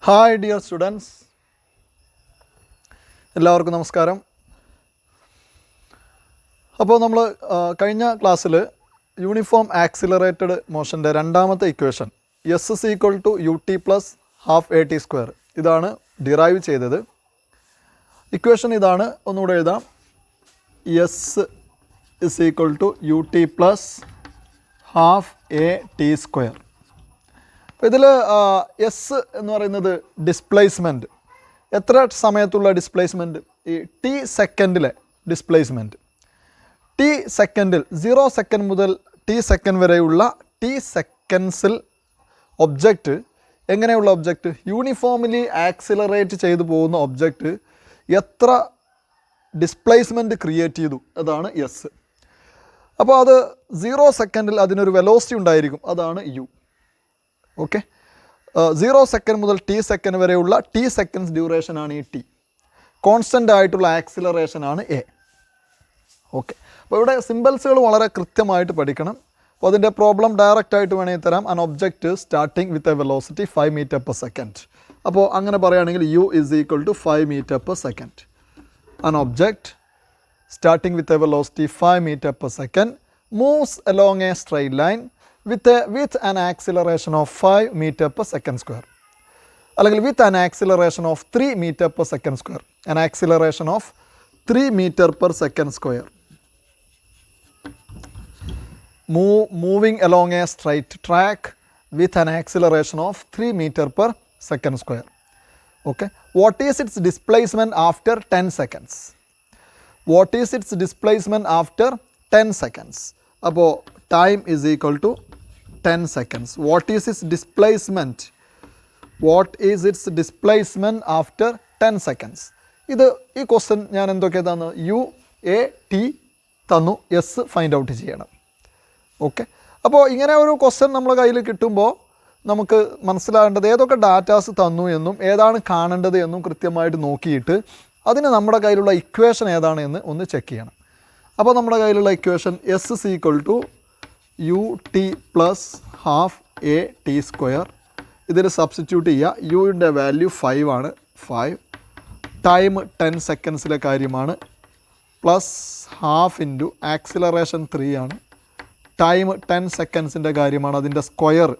Hi dear students, എല്ലാവർക്കും നമസ്കാരം. അപ്പോൾ നമ്മൾ കഴിഞ്ഞ ക്ലാസ്സിൽ യൂണിഫോം ആക്സിലറേറ്റഡ് മോഷൻ്റെ രണ്ടാമത്തെ equation S is equal to U T plus half A T square ഇതാണ് ഡിറൈവ് ചെയ്തത്. ഇക്വേഷൻ ഇതാണ്, ഒന്നുകൂടെ എഴുതാം. S is equal to U T plus half A T square. അപ്പോൾ ഇതിൽ എസ് എന്ന് പറയുന്നത് ഡിസ്പ്ലേസ്മെൻറ്റ്, എത്ര സമയത്തുള്ള ഡിസ്പ്ലേസ്മെൻറ്റ്, ഈ ടി സെക്കൻഡിലെ ഡിസ്പ്ലേസ്മെൻറ്റ്. ടി സെക്കൻഡിൽ 0 സെക്കൻഡ് മുതൽ ടി സെക്കൻഡ് വരെയുള്ള ടി സെക്കൻഡ്സിൽ ഒബ്ജക്റ്റ്, എങ്ങനെയുള്ള ഒബ്ജക്റ്റ്, യൂണിഫോംലി ആക്സിലറേറ്റ് ചെയ്തു പോകുന്ന ഒബ്ജക്റ്റ് എത്ര ഡിസ്പ്ലേസ്മെൻറ്റ് ക്രിയേറ്റ് ചെയ്തു, അതാണ് എസ്. അപ്പോൾ അത് 0 സെക്കൻഡിൽ അതിനൊരു വെലോസിറ്റി ഉണ്ടായിരിക്കും, അതാണ് യു. ഓക്കെ, 0 സെക്കൻഡ് മുതൽ ടി സെക്കൻഡ് വരെയുള്ള ടി സെക്കൻഡ്സ് ഡ്യൂറേഷനാണ് ഈ ടി. കോൺസ്റ്റൻ്റ് ആയിട്ടുള്ള ആക്സിലറേഷനാണ് എ. ഓക്കെ, അപ്പോൾ ഇവിടെ സിമ്പിൾസുകൾ വളരെ കൃത്യമായിട്ട് പഠിക്കണം. അപ്പോൾ അതിൻ്റെ പ്രോബ്ലം ഡയറക്റ്റ് ആയിട്ട് വേണമെങ്കിൽ തരാം. An object starting with a velocity 5 meter per second. അപ്പോൾ അങ്ങനെ പറയുകയാണെങ്കിൽ U is equal to 5 meter per second. An object starting with a velocity 5 meter per second moves along a straight line with an acceleration of 5 meter per second square, അല്ലെങ്കിൽ with an acceleration of 3 meter per second square, an acceleration of 3 meter per second square, moving along a straight track with an acceleration of 3 meter per second square. Okay, what is its displacement after 10 seconds? What is its displacement after 10 seconds? അപ്പോൾ time is equal to 10 seconds. What is its displacement? What is its displacement after 10 seconds? ഇത് ഈ question ഞാൻ എന്തൊക്കെ തന്നു, U A T തന്നു, S find out ചെയ്യണം. Okay, അപ്പോൾ ഇങ്ങനെ ഒരു ക്വസ്റ്റ്യൻ നമ്മളെ കയ്യിൽ കിട്ടുമ്പോൾ നമുക്ക് മനസ്സിലാകേണ്ടത് ഏതൊക്കെ ഡാറ്റാസ് തന്നു എന്നും ഏതാണ് കാണേണ്ടത് എന്നും കൃത്യമായിട്ട് നോക്കിയിട്ട് അതിന് നമ്മുടെ കയ്യിലുള്ള ഇക്വേഷൻ ഏതാണ് എന്ന് ഒന്ന് ചെക്ക് ചെയ്യണം. അപ്പോൾ നമ്മുടെ കയ്യിലുള്ള equation S is equal to U T plus half A T square. ഇതിൽ സബ്സ്റ്റിറ്റ്യൂട്ട് ചെയ്യുക. യുവിൻ്റെ വാല്യൂ 5 ആണ്, 5. ടൈം 10 സെക്കൻഡ്സിലെ കാര്യമാണ്, പ്ലസ് ഹാഫ് ഇൻറ്റു ആക്സിലറേഷൻ 3 ആണ്. ടൈം 10 സെക്കൻഡ്സിൻ്റെ കാര്യമാണ്, അതിൻ്റെ square.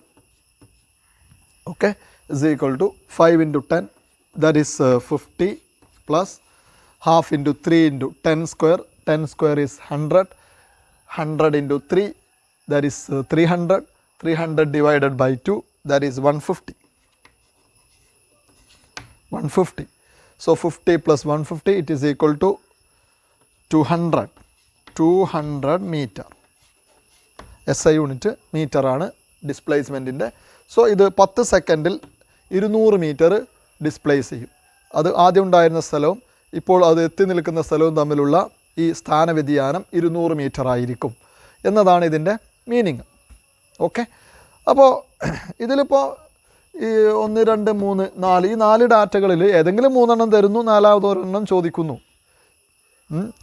Okay, is equal to 5 into 10, that is 50, plus half into 3 into 10 square. 10 square is 100. 100 into 3, that is 300. 300 divided by 2, that is 150. 150. So 50 plus 150, it is equal to 200. 200 meter. SI unit metre ആണ് ഡിസ്പ്ലേസ്മെൻറ്റിൻ്റെ. So ഇത് 10 സെക്കൻഡിൽ 200 metre displace ചെയ്യും. അത് ആദ്യം ഉണ്ടായിരുന്ന സ്ഥലവും ഇപ്പോൾ അത് എത്തി നിൽക്കുന്ന സ്ഥലവും തമ്മിലുള്ള ഈ സ്ഥാന വ്യതിയാനം 200 മീറ്റർ ആയിരിക്കും എന്നതാണ് ഇതിൻ്റെ മീനിങ്. ഓക്കെ, അപ്പോൾ ഇതിലിപ്പോൾ ഈ 1, 2, 3, 4 ഈ 4 ഡാറ്റകളിൽ ഏതെങ്കിലും 3 തരുന്നു, 4ാമതൊരെണ്ണം ചോദിക്കുന്നു.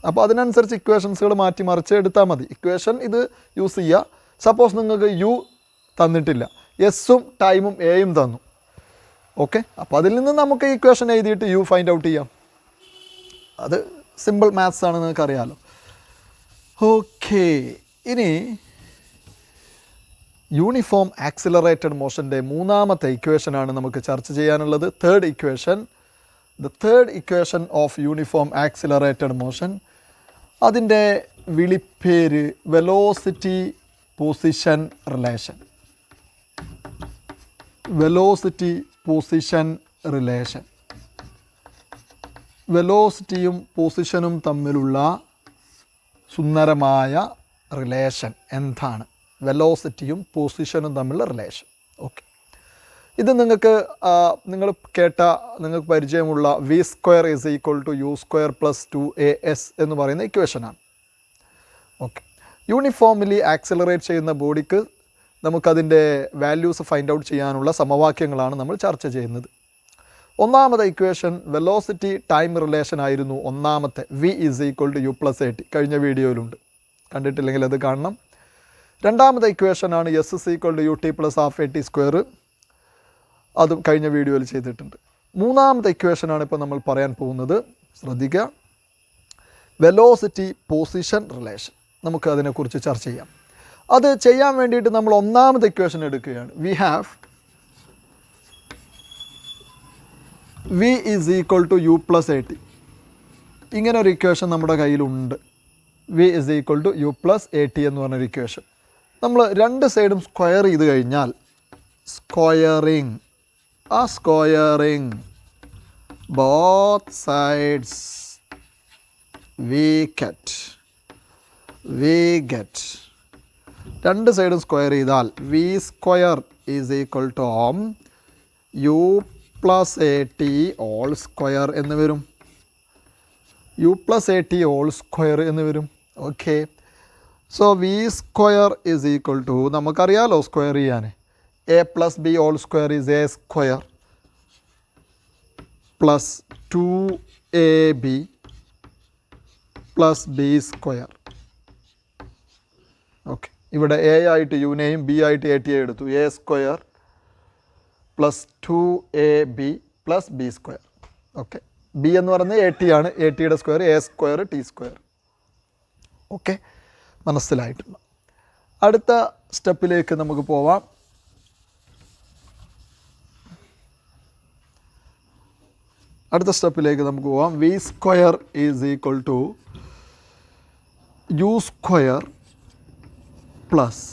അപ്പോൾ അതിനനുസരിച്ച് ഇക്വേഷൻസുകൾ മാറ്റി മറിച്ച് എടുത്താൽ മതി. ഇക്വേഷൻ ഇത് യൂസ് ചെയ്യുക. സപ്പോസ് നിങ്ങൾക്ക് യു തന്നിട്ടില്ല, എസ്സും ടൈമും എയും തന്നു. ഓക്കെ, അപ്പോൾ അതിൽ നിന്ന് നമുക്ക് ഇക്വേഷൻ എഴുതിയിട്ട് യു ഫൈൻഡ് ഔട്ട് ചെയ്യാം. അത് സിമ്പിൾ മാത്സ് ആണ്, നിങ്ങൾക്ക് അറിയാമല്ലോ. ഓക്കെ, ഇനി യൂണിഫോം ആക്സിലറേറ്റഡ് മോഷൻ്റെ മൂന്നാമത്തെ ഇക്വേഷനാണ് നമുക്ക് ചർച്ച ചെയ്യാനുള്ളത്. Third equation, the third equation of uniform accelerated motion. അതിൻ്റെ വിളിപ്പേര് velocity position relation. Velocity position relation. വെലോസിറ്റിയും പൊസിഷനും തമ്മിലുള്ള സുന്ദരമായ റിലേഷൻ എന്താണ്? വെലോസിറ്റിയും പൊസിഷനും തമ്മിലുള്ള റിലേഷൻ. ഓക്കെ, ഇത് നിങ്ങൾ നിങ്ങൾക്ക് പരിചയമുള്ള V square is equal to U square plus 2as എന്ന് പറയുന്ന ഇക്വേഷനാണ്. ഓക്കെ, യൂണിഫോംലി ആക്സിലറേറ്റ് ചെയ്യുന്ന ബോഡിക്ക് നമുക്കതിൻ്റെ വാല്യൂസ് ഫൈൻഡ് ഔട്ട് ചെയ്യാനുള്ള സമവാക്യങ്ങളാണ് നമ്മൾ ചർച്ച ചെയ്യുന്നത്. ഒന്നാമത്തെ ഇക്വേഷൻ വെലോസിറ്റി ടൈം റിലേഷൻ ആയിരുന്നു. ഒന്നാമത്തെ v is equal to u plus a t, കഴിഞ്ഞ വീഡിയോയിലുണ്ട്, കണ്ടിട്ടില്ലെങ്കിൽ അത് കാണണം. രണ്ടാമത്തെ ഇക്വേഷനാണ് s is equal to U T plus half A T square. അതും കഴിഞ്ഞ വീഡിയോയിൽ ചെയ്തിട്ടുണ്ട്. മൂന്നാമത്തെ ഇക്വേഷനാണ് ഇപ്പോൾ നമ്മൾ പറയാൻ പോകുന്നത്. ശ്രദ്ധിക്കുക, വെലോസിറ്റി പൊസിഷൻ റിലേഷൻ. നമുക്ക് അതിനെക്കുറിച്ച് ചർച്ച ചെയ്യാം. അത് ചെയ്യാൻ വേണ്ടിയിട്ട് നമ്മൾ ഒന്നാമത്തെ ഇക്വേഷൻ എടുക്കുകയാണ്. We have v is equal to u plus at. ഇങ്ങനെ ഒരു ഇക്വേഷൻ നമ്മുടെ കയ്യിലുണ്ട്. v is equal to u plus at എന്ന് പറഞ്ഞൊരു ഇക്വേഷൻ. നമ്മൾ രണ്ട് സൈഡും സ്ക്വയർ ചെയ്ത് കഴിഞ്ഞാൽ squaring both sides we get രണ്ട് സൈഡും സ്ക്വയർ ചെയ്താൽ v square is equal to u plus at all square എന്ന് വരും. u plus at all square എന്ന് വരും. Okay, so v square is equal to, നമുക്കറിയാലോ സ്ക്വയർ ചെയ്യാൻ, a plus b all square is a square plus 2ab plus b square. Okay, ഇവിടെ a ആയിട്ട് യുനെയും b ആയിട്ട് at എടുത്തു. a square plus 2ab plus B square. Okay, B എന്ന് പറയുന്നത് A T ആണ്. എ ടിയുടെ square A square T square. Okay, മനസ്സിലായിട്ടുണ്ട്. അടുത്ത സ്റ്റെപ്പിലേക്ക് നമുക്ക് പോവാം. V square is equal to U square plus,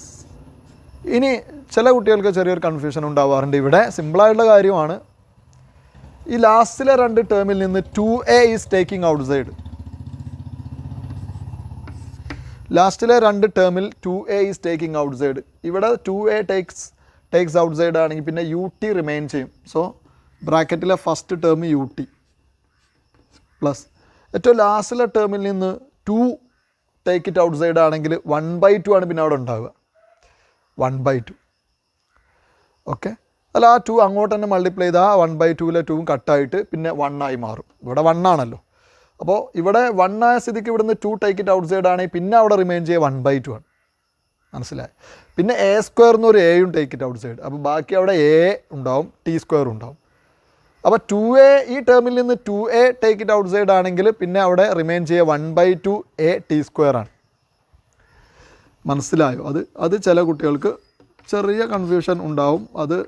ഇനി ചില കുട്ടികൾക്ക് ചെറിയൊരു കൺഫ്യൂഷൻ ഉണ്ടാവാറുണ്ട്. ഇവിടെ സിമ്പിളായിട്ടുള്ള കാര്യമാണ്. ഈ ലാസ്റ്റിലെ രണ്ട് ടേമിൽ നിന്ന് 2a is taking outside. ലാസ്റ്റിലെ രണ്ട് ടേമിൽ 2a is taking out side. ഇവിടെ 2a ടേക്സ് ഔട്ട് സൈഡ് ആണെങ്കിൽ പിന്നെ യു ടി റിമെയിൻ ചെയ്യും. സോ ബ്രാക്കറ്റിലെ first term u T plus ഏറ്റവും ലാസ്റ്റിലെ ടേമിൽ നിന്ന് 2 ടേക്ക് ഇറ്റ് ഔട്ട് സൈഡ് ആണെങ്കിൽ 1/2 ആണ് പിന്നെ അവിടെ ഉണ്ടാവുക. 1/2. ഓക്കെ, അല്ല ആ 2 അങ്ങോട്ട് തന്നെ മൾട്ടിപ്ലൈ ചെയ്താൽ 1/2ലെ 2 കട്ടായിട്ട് പിന്നെ 1 ആയി മാറും. ഇവിടെ 1 ആണല്ലോ. അപ്പോൾ ഇവിടെ 1 ആയ സ്ഥിതിക്ക് ഇവിടുന്ന് 2 ടേക്ക് ഇറ്റ് ഔട്ട് സൈഡ് ആണെങ്കിൽ പിന്നെ അവിടെ റിമെയിൻ ചെയ്യുക 1/2 ആണ്. മനസ്സിലായി? പിന്നെ എ സ്ക്വയർ എന്നൊരു എയും ടേക്ക് ഇറ്റ് ഔട്ട് സൈഡ്. അപ്പോൾ ബാക്കി അവിടെ എ ഉണ്ടാവും, ടി സ്ക്വയർ ഉണ്ടാവും. അപ്പോൾ 2a, ഈ ടേമിൽ നിന്ന് 2a take it out side ആണെങ്കിൽ പിന്നെ അവിടെ റിമെയിൻ ചെയ്യുക 1/2a ടി സ്ക്വയർ ആണ്. മനസ്സിലായോ? അത് ചില കുട്ടികൾക്ക് ചെറിയ കൺഫ്യൂഷൻ ഉണ്ടാവും. അത്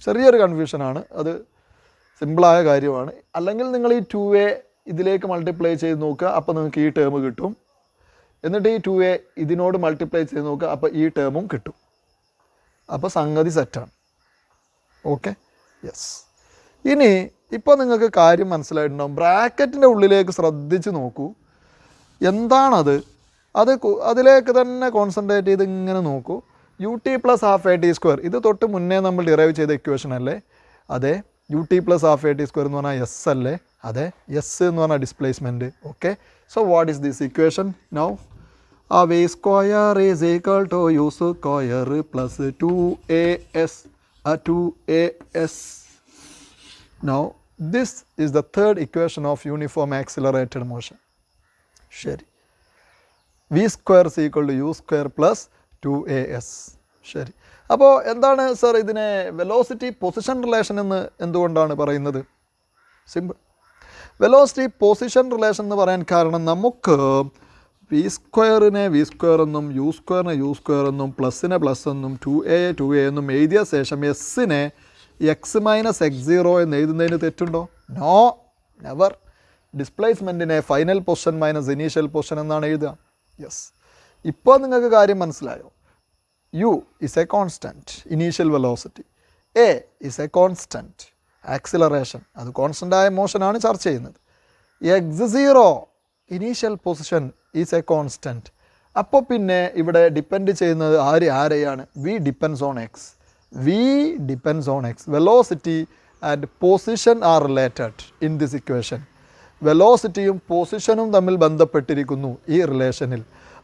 ചെറിയൊരു കൺഫ്യൂഷനാണ്. അത് സിമ്പിളായ കാര്യമാണ്. അല്ലെങ്കിൽ നിങ്ങൾ ഈ 2a ഇതിലേക്ക് മൾട്ടിപ്ലൈ ചെയ്ത് നോക്കുക, അപ്പോൾ നിങ്ങൾക്ക് ഈ ടേം കിട്ടും. എന്നിട്ട് ഈ 2a ഇതിനോട് മൾട്ടിപ്ലൈ ചെയ്ത് നോക്കുക, അപ്പോൾ ഈ ടേമും കിട്ടും. അപ്പോൾ സംഗതി സെറ്റാണ്. Okay, yes. ഇനി ഇപ്പോൾ നിങ്ങൾക്ക് കാര്യം മനസ്സിലായിട്ടുണ്ടാവും. ബ്രാക്കറ്റിൻ്റെ ഉള്ളിലേക്ക് ശ്രദ്ധിച്ച് നോക്കൂ. എന്താണത്? അതിലേക്ക് തന്നെ കോൺസെൻട്രേറ്റ് ചെയ്ത് ഇങ്ങനെ നോക്കൂ. U T plus half A T square, ഇത് തൊട്ട് മുന്നേ നമ്മൾ ഡിറൈവ് ചെയ്ത ഇക്വേഷൻ അല്ലേ? അതെ. U T plus half A T square എന്ന് പറഞ്ഞാൽ എസ് അല്ലേ? അതെ, എസ് എന്ന് പറഞ്ഞാൽ displacement. Okay, so what is this equation now? V square is equal to U square plus 2as. Now this is the third equation of uniform accelerated motion. ശരി, V square is equal to u square plus 2as. ശരി, അപ്പോൾ എന്താണ് sir ഇതിനെ velocity position relation എന്ന് എന്തുകൊണ്ടാണ് പറയുന്നത്? Simple. Velocity position relation എന്ന് പറയാൻ കാരണം നമുക്ക് വി സ്ക്വയറിനെ വി സ്ക്വയർ എന്നും യു സ്ക്വയറിനെ യു സ്ക്വയർ എന്നും പ്ലസ്സിനെ പ്ലസ് എന്നും 2a എന്നും എഴുതിയ ശേഷം എസ്സിനെ എക്സ് മൈനസ് x0 എന്ന് എഴുതുന്നതിന് തെറ്റുണ്ടോ? No, never. ഡിസ്പ്ലേസ്മെൻറ്റിനെ final position minus initial position എന്നാണ് എഴുതുക. യെസ്, ഇപ്പോൾ നിങ്ങൾക്ക് കാര്യം മനസ്സിലായോ? U is a constant initial velocity, a is a constant acceleration, അത് കോൺസ്റ്റൻ്റായ മോഷനാണ് ചർച്ച ചെയ്യുന്നത്. x0 initial position is a constant. അപ്പോൾ പിന്നെ ഇവിടെ ഡിപ്പെൻഡ് ചെയ്യുന്നത് ആരെയാണ്? V depends on x. V depends on x. Velocity and position are related in this equation. വെലോസിറ്റിയും പൊസിഷനും തമ്മിൽ ബന്ധപ്പെട്ടിരിക്കുന്നു ഈ റിലേഷനിൽ.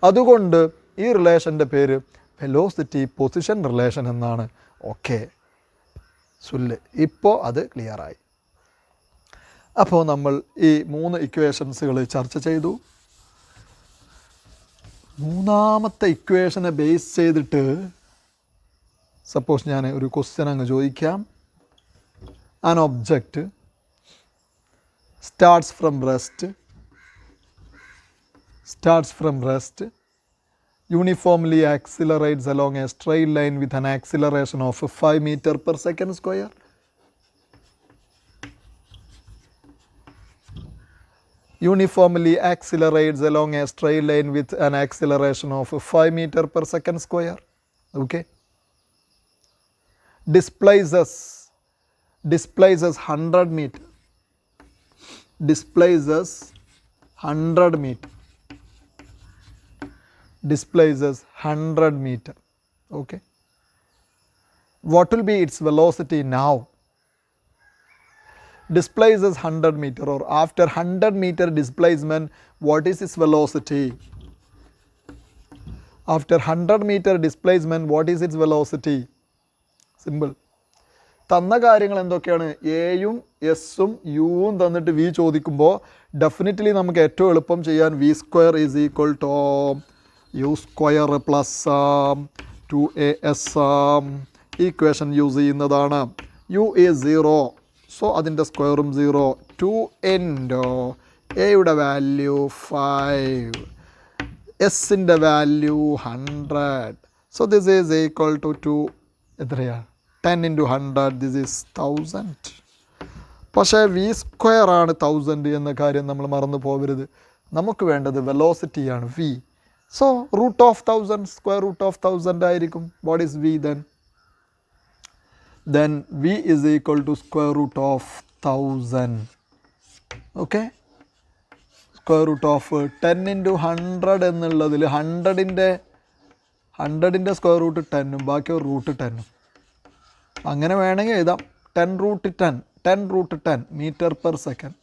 അതുകൊണ്ട് ഈ റിലേഷൻ്റെ പേര് വെലോസിറ്റി പൊസിഷൻ റിലേഷൻ എന്നാണ്. ഓക്കെ, സുല്ല്, ഇപ്പോൾ അത് ക്ലിയറായി. അപ്പോൾ നമ്മൾ ഈ 3 ഇക്വേഷൻസുകൾ ചർച്ച ചെയ്തു. മൂന്നാമത്തെ ഇക്വേഷനെ ബേസ് ചെയ്തിട്ട് സപ്പോസ് ഞാൻ ഒരു ക്വസ്റ്റ്യൻ അങ്ങ് ചോദിക്കാം. An object starts from rest, uniformly accelerates along a straight line with an acceleration of 5 meter per second square. Uniformly accelerates along a straight line with an acceleration of 5 meter per second square. Okay. Displaces 100 meter. Displaces 100 meter. Displaces 100 meter. Okay. What will be its velocity now? Displaces 100 meter, or after 100 meter displacement, what is its velocity? After 100 meter displacement, what is its velocity? Simple. തന്ന കാര്യങ്ങൾ എന്തൊക്കെയാണ്? എയും എസും യുവും തന്നിട്ട് V ചോദിക്കുമ്പോൾ definitely നമുക്ക് ഏറ്റവും എളുപ്പം ചെയ്യാൻ V square is equal to U square plus 2as equation use ചെയ്യുന്നതാണ്. യു ഈസ് 0, സോ അതിൻ്റെ സ്ക്വയറും 0. 2 ഇൻറ്റു എയുടെ വാല്യൂ 5, എസിൻ്റെ value 100. So this is equal to 2 എത്രയാണ്? 10 into 100, this is 1000. പക്ഷേ വി സ്ക്വയർ ആണ് 1000 എന്ന കാര്യം നമ്മൾ മറന്നു പോകരുത്. നമുക്ക് വേണ്ടത് വെലോസിറ്റിയാണ് v. So root of 1000, square root of 1000 ആയിരിക്കും. What is v then v is equal to square root of 1000. Okay. Square root of 10 into 100 എന്നുള്ളതിൽ 100ൻ്റെ സ്ക്വയർ റൂട്ട് 10ഉം ബാക്കി റൂട്ട് 10ഉം അങ്ങനെ വേണമെങ്കിൽ എഴുതാം. 10 root 10 meter per second.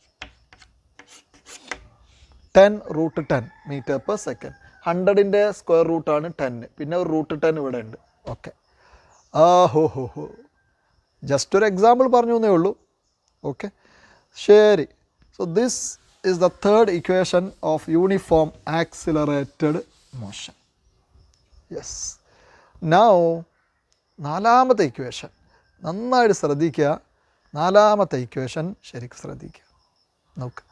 10 root 10 meter per second. 100ൻ്റെ square റൂട്ടാണ് 10, പിന്നെ ഒരു root 10 ഇവിടെ ഉണ്ട്. ഓക്കെ. ഹോ ജസ്റ്റ് ഒരു എക്സാമ്പിൾ പറഞ്ഞു എന്നേ ഉള്ളൂ. ഓക്കെ, ശരി. So this is the third equation of uniform accelerated motion. Yes. Now നാലാമത്തെ ഇക്വേഷൻ നന്നായിട്ട് ശ്രദ്ധിക്കുക. നാലാമത്തെ ഇക്വേഷൻ ശരിക്കും ശ്രദ്ധിക്കുക. നോക്ക്.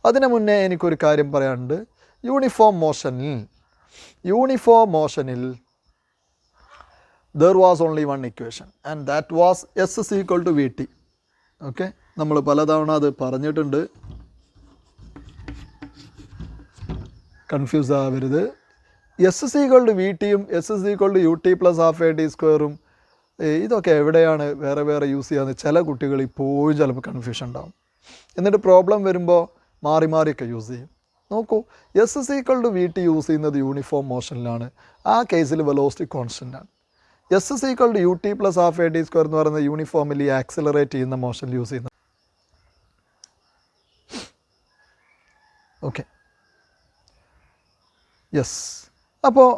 അതിന് മുന്നേ എനിക്കൊരു കാര്യം പറയാനുണ്ട്. യൂണിഫോം മോഷനിൽ there was only one equation and that was S is equal to Vt. Okay, നമ്മൾ പലതവണ അത് പറഞ്ഞിട്ടുണ്ട്, കൺഫ്യൂസ് ആവരുത്. S is equal to v ടിയും s is equal to U T plus half A t സ്ക്വയറും ഇതൊക്കെ എവിടെയാണ് വേറെ യൂസ് ചെയ്യാന്ന് ചില കുട്ടികൾ ഇപ്പോഴും ചിലപ്പോൾ കൺഫ്യൂഷൻ ഉണ്ടാവും. എന്നിട്ട് പ്രോബ്ലം വരുമ്പോൾ മാറിയൊക്കെ യൂസ് ചെയ്യും. നോക്കൂ, S is equal to V T use ചെയ്യുന്നത് യൂണിഫോം മോഷനിലാണ്. ആ കേസിൽ വെലോസിറ്റി കോൺസ്റ്റൻ്റ് ആണ്. S is equal to U T plus half A T square എന്ന് പറയുന്നത് യൂണിഫോമിലി ആക്സിലറേറ്റ് ചെയ്യുന്ന മോഷനിൽ യൂസ് ചെയ്യുന്നത്. Okay, yes. അപ്പോൾ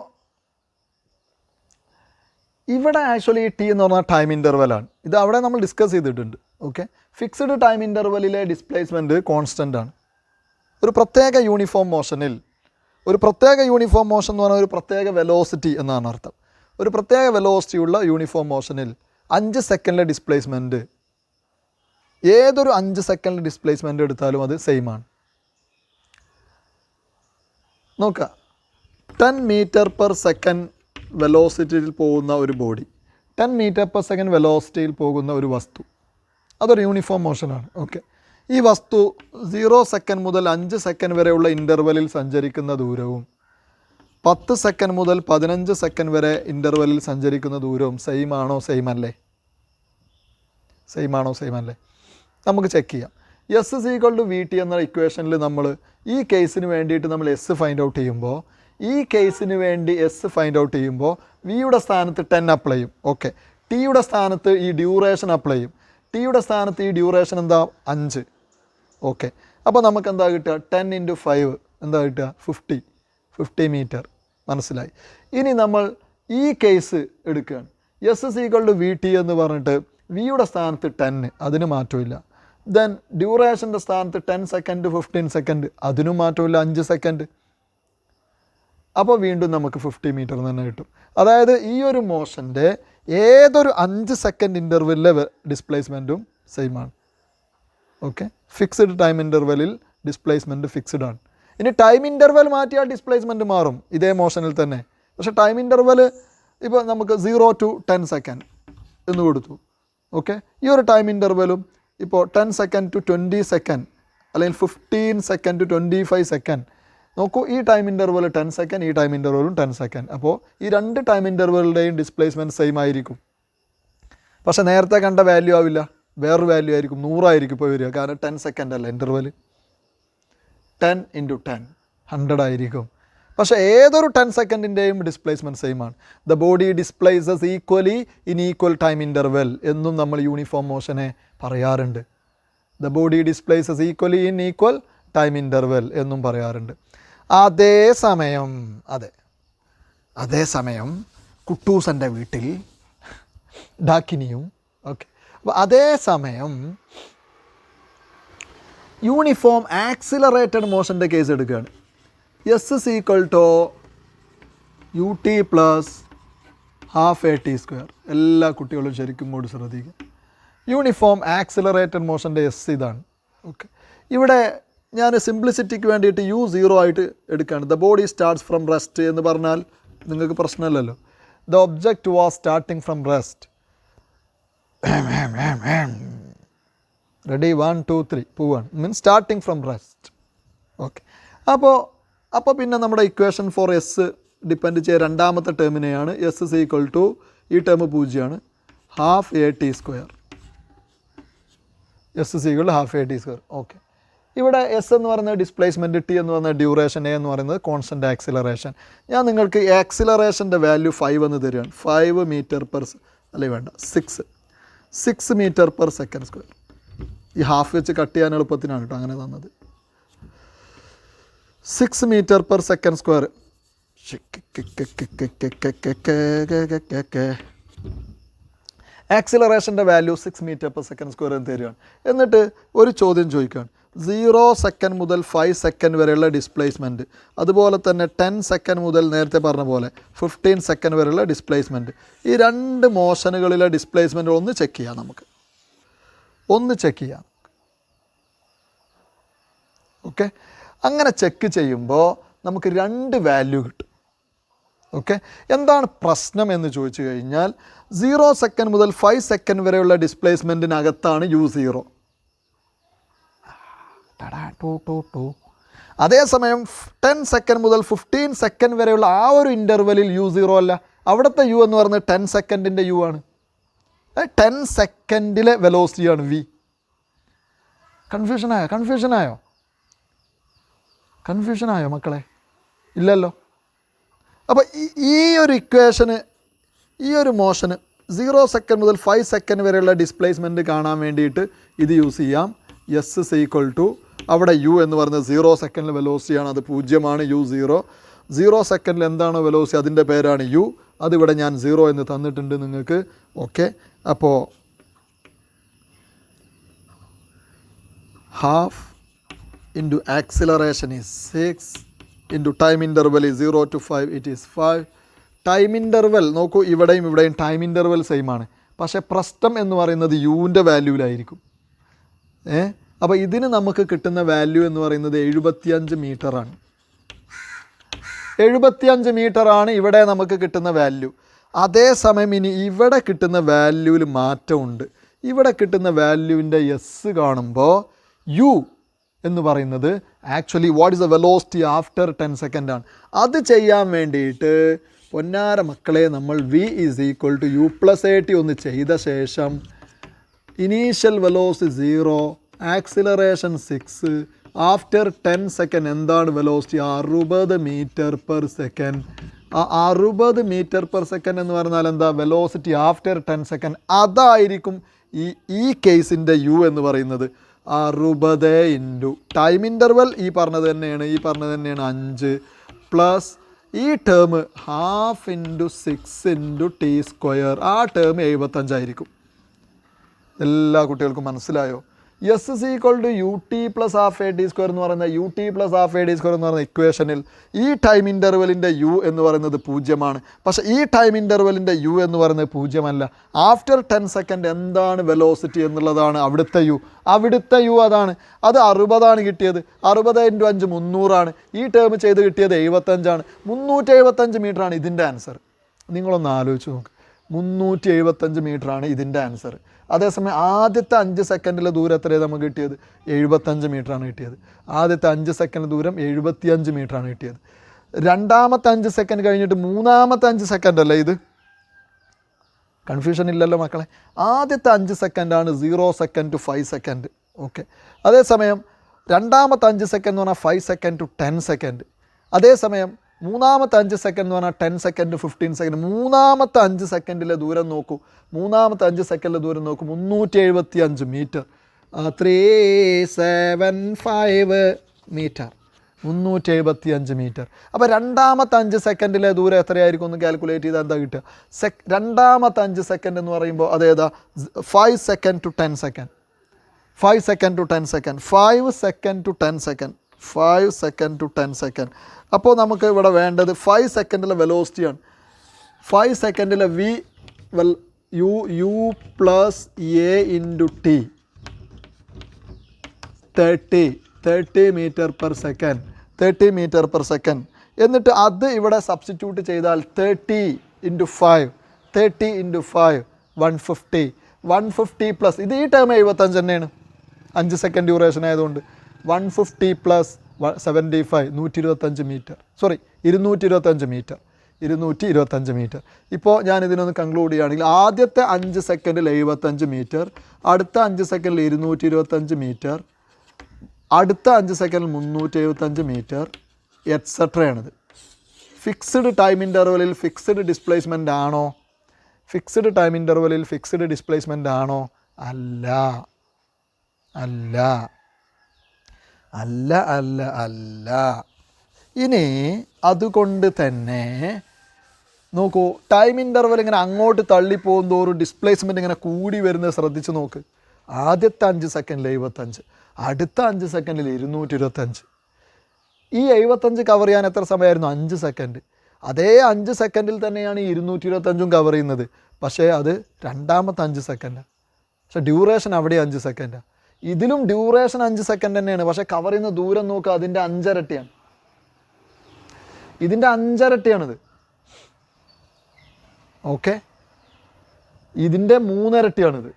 ഇവിടെ ആക്ച്വലി ടി എന്ന് പറഞ്ഞാൽ ടൈം ഇൻ്റർവെലാണ്. ഇത് അവിടെ നമ്മൾ ഡിസ്കസ് ചെയ്തിട്ടുണ്ട്. ഓക്കെ, ഫിക്സ്ഡ് ടൈം ഇൻ്റർവെലിലെ ഡിസ്പ്ലേസ്മെൻറ്റ് കോൺസ്റ്റൻ്റ് ആണ്. ഒരു പ്രത്യേക യൂണിഫോം മോഷൻ എന്ന് പറഞ്ഞാൽ ഒരു പ്രത്യേക വെലോസിറ്റി എന്നാണ് അർത്ഥം. ഒരു പ്രത്യേക വെലോസിറ്റി ഉള്ള യൂണിഫോം മോഷനിൽ 5 സെക്കൻഡിലെ ഡിസ്പ്ലേസ്മെൻറ്റ്, ഏതൊരു 5 സെക്കൻഡിലെ ഡിസ്പ്ലേസ്മെൻറ്റ് എടുത്താലും അത് സെയിം ആണ്. നോക്കുക, 10 മീറ്റർ പെർ സെക്കൻഡ് വെലോസിറ്റിയിൽ പോകുന്ന ഒരു ബോഡി, 10 മീറ്റർ പെർ സെക്കൻഡ് വെലോസിറ്റിയിൽ പോകുന്ന ഒരു വസ്തു, അതൊരു യൂണിഫോം മോഷനാണ്. ഓക്കെ, ഈ വസ്തു 0 സെക്കൻഡ് മുതൽ 5 സെക്കൻഡ് വരെയുള്ള ഇൻ്റർവെലിൽ സഞ്ചരിക്കുന്ന ദൂരവും 10 സെക്കൻഡ് മുതൽ 15 സെക്കൻഡ് വരെ ഇൻ്റർവെലിൽ സഞ്ചരിക്കുന്ന ദൂരവും സെയിം ആണോ സെയിം അല്ലേ? നമുക്ക് ചെക്ക് ചെയ്യാം. S is equal to V T എന്ന ഇക്വേഷനിൽ നമ്മൾ ഈ കേസിന് വേണ്ടിയിട്ട് നമ്മൾ എസ് ഫൈൻഡ് ഔട്ട് ചെയ്യുമ്പോൾ, വിയുടെ സ്ഥാനത്ത് 10 അപ്ലൈ ചെയ്യും. ഓക്കെ, ടിയുടെ സ്ഥാനത്ത് ഈ ഡ്യൂറേഷൻ അപ്ലൈ ചെയ്യും. ടിയുടെ സ്ഥാനത്ത് ഈ ഡ്യൂറേഷൻ എന്താ? 5. ഓക്കെ, അപ്പോൾ നമുക്ക് എന്താ കിട്ടുക? 10 × 5 എന്താ കിട്ടുക? 50 മീറ്റർ. മനസ്സിലായി? ഇനി നമ്മൾ ഈ കേസ് എടുക്കുകയാണ്. S is equal to V T എന്ന് പറഞ്ഞിട്ട് വിയുടെ സ്ഥാനത്ത് 10, അതിന് മാറ്റമില്ല. ദെൻ ഡ്യൂറേഷൻ്റെ സ്ഥാനത്ത് 10 സെക്കൻഡ് 15 സെക്കൻഡ്, അതിനും മാറ്റമില്ല, 5 സെക്കൻഡ്. അപ്പോൾ വീണ്ടും നമുക്ക് 50 മീറ്റർ തന്നെ കിട്ടും. അതായത് ഈ ഒരു മോഷൻ്റെ ഏതൊരു 5 സെക്കൻഡ് ഇൻ്റർവെല്ലിലെ ഡിസ്പ്ലേസ്മെൻറ്റും സെയിം ആണ്. ഓക്കെ, ഫിക്സ്ഡ് ടൈം ഇൻ്റർവെല്ലിൽ ഡിസ്പ്ലേസ്മെൻറ്റ് ഫിക്സ്ഡ് ആണ്. ഇനി ടൈം ഇൻ്റർവെൽ മാറ്റിയാൽ ഡിസ്പ്ലേസ്മെൻറ്റ് മാറും ഇതേ മോഷനിൽ തന്നെ. പക്ഷേ ടൈം ഇൻ്റർവെൽ ഇപ്പോൾ നമുക്ക് 0 to 10 സെക്കൻഡ് എന്ന് കൊടുത്തു. ഓക്കെ, ഈ ഒരു ടൈം ഇൻ്റർവെലും ഇപ്പോൾ 10 സെക്കൻഡ് ടു 20 സെക്കൻഡ് അല്ലെങ്കിൽ 15 സെക്കൻഡ് ടു 25 സെക്കൻഡ്. നോക്കൂ, ഈ ടൈം ഇൻ്റർവെൽ 10 സെക്കൻഡ്, ഈ ടൈം ഇൻ്റർവെലും 10 സെക്കൻഡ്. അപ്പോൾ ഈ രണ്ട് ടൈം ഇൻ്റർവെലുടെയും ഡിസ്പ്ലേസ്മെൻറ്റ് സെയിം ആയിരിക്കും. പക്ഷേ നേരത്തെ കണ്ട വാല്യൂ ആവില്ല, വേറൊരു വാല്യൂ ആയിരിക്കും, 100 ആയിരിക്കും ഇപ്പോൾ വരിക. കാരണം 10 സെക്കൻഡ് അല്ല ഇൻ്റർവെൽ. 10 × 10 100 ആയിരിക്കും. പക്ഷേ ഏതൊരു 10 സെക്കൻഡിൻ്റെയും ഡിസ്പ്ലേസ്മെൻറ്റ് സെയിം ആണ്. The body displaces equally in equal time interval എന്നും നമ്മൾ യൂണിഫോം മോഷനെ പറയാറുണ്ട്. The body displaces equally in equal time interval എന്നും പറയാറുണ്ട്. അതേസമയം കുട്ടൂസൻ്റെ വീട്ടിൽ ഡാക്കിനിയും ഓക്കെ. അപ്പോൾ അതേസമയം യൂണിഫോം ആക്സിലറേറ്റഡ് മോഷൻ്റെ കേസ് എടുക്കുകയാണ്. S is equal to ut plus ½ at². എല്ലാ കുട്ടികളും ശരിക്കും കൂടി ശ്രദ്ധിക്കുക. യൂണിഫോം ആക്സിലറേറ്റഡ് മോഷൻ്റെ എസ് ഇതാണ്. ഓക്കെ, ഇവിടെ ഞാൻ സിംപ്ലിസിറ്റിക്ക് വേണ്ടിയിട്ട് u0 ആയിട്ട് എടുക്കുകയാണ്. The body starts from rest എന്ന് പറഞ്ഞാൽ നിങ്ങൾക്ക് പ്രശ്നമില്ലല്ലോ. The object was starting from rest. Ready 1 2 3 പോവാണ്, means starting from rest. Okay, അപ്പോൾ പിന്നെ നമ്മുടെ ഇക്വേഷൻ ഫോർ എസ് ഡിപ്പെൻഡ് ചെയ്യുക രണ്ടാമത്തെ ടേമിനെയാണ്. എസ് ഇസ് ഈക്വൽ ടു ഈ ടേം 0 ആണ്, ½ at². S is equal ½ at². ഓക്കെ, ഇവിടെ എസ് എന്ന് പറയുന്നത് ഡിസ്പ്ലേസ്മെൻറ്റ്, ടി എന്ന് പറയുന്നത് ഡ്യൂറേഷൻ, എ എന്ന് പറയുന്നത് കോൺസ്റ്റൻ്റ് ആക്സിലറേഷൻ. ഞാൻ നിങ്ങൾക്ക് ആക്സിലറേഷൻ്റെ വാല്യൂ 5 എന്ന് തരികയാണ്. 5 മീറ്റർ പെർ അല്ലെങ്കിൽ വേണ്ട 6 മീറ്റർ പെർ സെക്കൻഡ്². ഈ ഹാഫ് വെച്ച് കട്ട് ചെയ്യാൻ എളുപ്പത്തിനാണ് കേട്ടോ അങ്ങനെ തന്നത്. 6 മീറ്റർ പെർ സെക്കൻഡ്². ആക്സിലറേഷൻ്റെ വാല്യൂ 6 മീറ്റർ പെർ സെക്കൻഡ്² എന്ന് തരികയാണ്. എന്നിട്ട് ഒരു ചോദ്യം ചോദിക്കുകയാണ്. 0 സെക്കൻഡ് മുതൽ 5 സെക്കൻഡ് വരെയുള്ള ഡിസ്പ്ലേസ്മെൻറ്റ്, അതുപോലെ തന്നെ 10 സെക്കൻഡ് മുതൽ നേരത്തെ പറഞ്ഞ പോലെ 15 സെക്കൻഡ് വരെയുള്ള ഡിസ്പ്ലേസ്മെൻറ്റ്, ഈ രണ്ട് മോഷനുകളിലെ ഡിസ്പ്ലേസ്മെൻറ്റ് ഒന്ന് ചെക്ക് ചെയ്യാം. നമുക്ക് ഓക്കെ, അങ്ങനെ ചെക്ക് ചെയ്യുമ്പോൾ നമുക്ക് 2 വാല്യൂ കിട്ടും. ഓക്കെ, എന്താണ് പ്രശ്നം എന്ന് ചോദിച്ചു കഴിഞ്ഞാൽ 0 സെക്കൻഡ് മുതൽ 5 സെക്കൻഡ് വരെയുള്ള ഡിസ്പ്ലേസ്മെൻറ്റിനകത്താണ് u0. അതേസമയം 10 സെക്കൻഡ് മുതൽ 15 സെക്കൻഡ് വരെയുള്ള ആ ഒരു ഇൻ്റർവെല്ലിൽ u0 അല്ല. അവിടുത്തെ u എന്ന് പറയുന്നത് 10 സെക്കൻഡിൻ്റെ u ആണ്. 10 സെക്കൻഡിലെ വെലോസിറ്റിയാണ് v. കൺഫ്യൂഷനായോ മക്കളെ? ഇല്ലല്ലോ. അപ്പോൾ ഈ ഒരു ഇക്വേഷന്, ഈ ഒരു മോഷന് 0 സെക്കൻഡ് മുതൽ 5 സെക്കൻഡ് വരെയുള്ള ഡിസ്പ്ലേസ്മെൻറ്റ് കാണാൻ വേണ്ടിയിട്ട് ഇത് യൂസ് ചെയ്യാം. എസ് ഇസ് ഈക്വൽ ടു അവിടെ u എന്ന് പറയുന്നത് 0 സെക്കൻഡിൽ വെലോസിറ്റിയാണ്, അത് 0 ആണ് u0. 0 സെക്കൻഡിൽ എന്താണോ വെലോസിറ്റി അതിൻ്റെ പേരാണ് u. അതിവിടെ ഞാൻ 0 എന്ന് തന്നിട്ടുണ്ട് നിങ്ങൾക്ക്. ഓക്കെ, അപ്പോൾ ½ into acceleration is 6 into time interval is 0 to 5 it is 5. Time interval നോക്കൂ, ഇവിടെയും ടൈം ഇൻ്റർവെൽ സെയിം ആണ്. പക്ഷേ പ്രശ്നം എന്ന് പറയുന്നത് യുവിൻ്റെ വാല്യൂവിലായിരിക്കും. അപ്പോൾ ഇതിന് നമുക്ക് കിട്ടുന്ന വാല്യൂ എന്ന് പറയുന്നത് 75 മീറ്ററാണ്. 75 മീറ്ററാണ് ഇവിടെ നമുക്ക് കിട്ടുന്ന വാല്യൂ. അതേസമയം ഇനി ഇവിടെ കിട്ടുന്ന വാല്യൂവിൽ മാറ്റമുണ്ട്. ഇവിടെ കിട്ടുന്ന വാല്യൂവിൻ്റെ എസ് കാണുമ്പോൾ യു എന്ന് പറയുന്നത് actually what is the velocity after 10 second ആണ്. അത് ചെയ്യാൻ വേണ്ടിയിട്ട് പൊന്നാര മക്കളെ നമ്മൾ v is equal to u plus at ഒന്ന് ചെയ്ത ശേഷം initial velocity 0, acceleration 6, after 10 second എന്താണ് വെലോസിറ്റി 60 മീറ്റർ പെർ സെക്കൻഡ്. ആ 60 മീറ്റർ പെർ സെക്കൻഡ് എന്ന് പറഞ്ഞാൽ എന്താ വെലോസിറ്റി ആഫ്റ്റർ 10 സെക്കൻഡ്. അതായിരിക്കും ഈ കേസിൻ്റെ u എന്ന് പറയുന്നത്. 60 ഇൻറ്റു ടൈം ഇൻ്റർവെൽ ഈ പറഞ്ഞത് തന്നെയാണ് 5 പ്ലസ് ഈ ടേം ½ ഇൻറ്റു 6 ഇൻറ്റു t². ആ ടേം 75 ആയിരിക്കും. എല്ലാ കുട്ടികൾക്കും മനസ്സിലായോ? S is equal to U T plus half A T square എന്ന് പറയുന്ന U T plus half A T square എന്ന് പറയുന്ന ഇക്വേഷനിൽ ഈ ടൈം ഇൻ്റർവെലിൻ്റെ യു എന്ന് പറയുന്നത് 0 പക്ഷേ ഈ ടൈം ഇൻ്റർവെലിൻ്റെ യു എന്ന് പറയുന്നത് 0 ആഫ്റ്റർ 10 സെക്കൻഡ് എന്താണ് വെലോസിറ്റി എന്നുള്ളതാണ് അവിടുത്തെ യു അതാണ്. അത് 60 കിട്ടിയത്. 60 × 5 300 ഈ ടേം ചെയ്ത് കിട്ടിയത് 75 375 മീറ്ററാണ് ഇതിൻ്റെ ആൻസർ. നിങ്ങളൊന്ന് ആലോചിച്ച് നോക്ക്. 375 മീറ്ററാണ് ഇതിൻ്റെ ആൻസർ. അതേസമയം ആദ്യത്തെ 5 സെക്കൻഡിലെ ദൂരം എത്രയാണ് നമുക്ക് കിട്ടിയത്? 75 മീറ്ററാണ് കിട്ടിയത്. ആദ്യത്തെ 5 സെക്കൻഡ് ദൂരം 75 മീറ്ററാണ് കിട്ടിയത്. രണ്ടാമത്തെ 5 സെക്കൻഡ് കഴിഞ്ഞിട്ട് മൂന്നാമത്തെ 5 സെക്കൻഡ് അല്ലേ ഇത്? കൺഫ്യൂഷൻ ഇല്ലല്ലോ മക്കളെ. ആദ്യത്തെ 5 സെക്കൻഡാണ് 0 സെക്കൻഡ് ടു 5 സെക്കൻഡ്. ഓക്കെ. അതേസമയം രണ്ടാമത്തെ 5 സെക്കൻഡ് എന്ന് പറഞ്ഞാൽ 5 സെക്കൻഡ് ടു 10 സെക്കൻഡ്. അതേസമയം മൂന്നാമത്തെ 5 സെക്കൻഡ് എന്ന് പറഞ്ഞാൽ 10 സെക്കൻഡ് 15 സെക്കൻഡ്. മൂന്നാമത്തെ 5 സെക്കൻഡിലെ ദൂരം നോക്കൂ. 375 മീറ്റർ. 375 മീറ്റർ. 375 മീറ്റർ. അപ്പോൾ രണ്ടാമത്തെ 5 സെക്കൻഡിലെ ദൂരം എത്രയായിരിക്കും ഒന്ന് കാൽക്കുലേറ്റ് ചെയ്താൽ എന്താ കിട്ടുക? രണ്ടാമത്തെ 5 സെക്കൻഡ് എന്ന് പറയുമ്പോൾ അതേതാ? 5 second to 10 second. 5 second to 10 second. 5 second to 10 second. 5 second to 10 second. അപ്പോൾ നമുക്ക് ഇവിടെ വേണ്ടത് 5 സെക്കൻഡിലെ വെലോസിറ്റിയാണ്. 5 സെക്കൻഡിലെ u plus a into t 30 meter per second. 30 meter per second. എന്നിട്ട് അത് ഇവിടെ സബ്സ്റ്റിറ്റ്യൂട്ട് ചെയ്താൽ 30 × 5 150. 150 പ്ലസ് ഇത് ഈ ടൈം 75 തന്നെയാണ്. 5 സെക്കൻഡ് ഡ്യൂറേഷൻ ആയതുകൊണ്ട് 150 പ്ലസ് 75 125 മീറ്റർ. 225 മീറ്റർ. 225 മീറ്റർ. ഇപ്പോൾ ഞാൻ ഇതിനൊന്ന് കൺക്ലൂഡ് ചെയ്യുകയാണെങ്കിൽ ആദ്യത്തെ 5 സെക്കൻഡിൽ 75 മീറ്റർ, അടുത്ത 5 സെക്കൻഡിൽ 225 മീറ്റർ, അടുത്ത 5 സെക്കൻഡിൽ 375 മീറ്റർ, എറ്റ്സെട്രയാണിത്. ഫിക്സ്ഡ് ടൈം ഇൻ്റർവെലിൽ ഫിക്സ്ഡ് ഡിസ്പ്ലേസ്മെൻ്റ് ആണോ? ഫിക്സ്ഡ് ടൈം ഇൻ്റർവെലിൽ ഫിക്സ്ഡ് ഡിസ്പ്ലേസ്മെൻ്റ് ആണോ? അല്ല. ഇനി അതുകൊണ്ട് തന്നെ നോക്കൂ, ടൈം ഇൻ്റർവെൽ ഇങ്ങനെ അങ്ങോട്ട് തള്ളിപ്പോകും തോറും ഡിസ്പ്ലേസ്മെൻറ്റ് ഇങ്ങനെ കൂടി വരുന്നത് ശ്രദ്ധിച്ച് നോക്ക്. ആദ്യത്തെ 5 സെക്കൻഡിൽ 75, അടുത്ത 5 സെക്കൻഡിൽ 225. ഈ 75 കവർ ചെയ്യാൻ എത്ര സമയമായിരുന്നു? 5 സെക്കൻഡ്. അതേ 5 സെക്കൻഡിൽ തന്നെയാണ് ഈ 225 കവർ ചെയ്യുന്നത്. പക്ഷേ അത് രണ്ടാമത്തെ 5 സെക്കൻഡാണ്. പക്ഷേ ഡ്യൂറേഷൻ അവിടെ 5 സെക്കൻഡാണ്. ഇതിലും ഡ്യൂറേഷൻ 5 സെക്കൻഡ് തന്നെയാണ്. പക്ഷേ കവർ ചെയ്യുന്ന ദൂരം നോക്കുക, അതിൻ്റെ 5 ഇരട്ടിയാണ്. ഇതിൻ്റെ 5 ഇരട്ടിയാണിത്. ഓക്കെ. ഇതിൻ്റെ 3 ഇരട്ടിയാണിത്.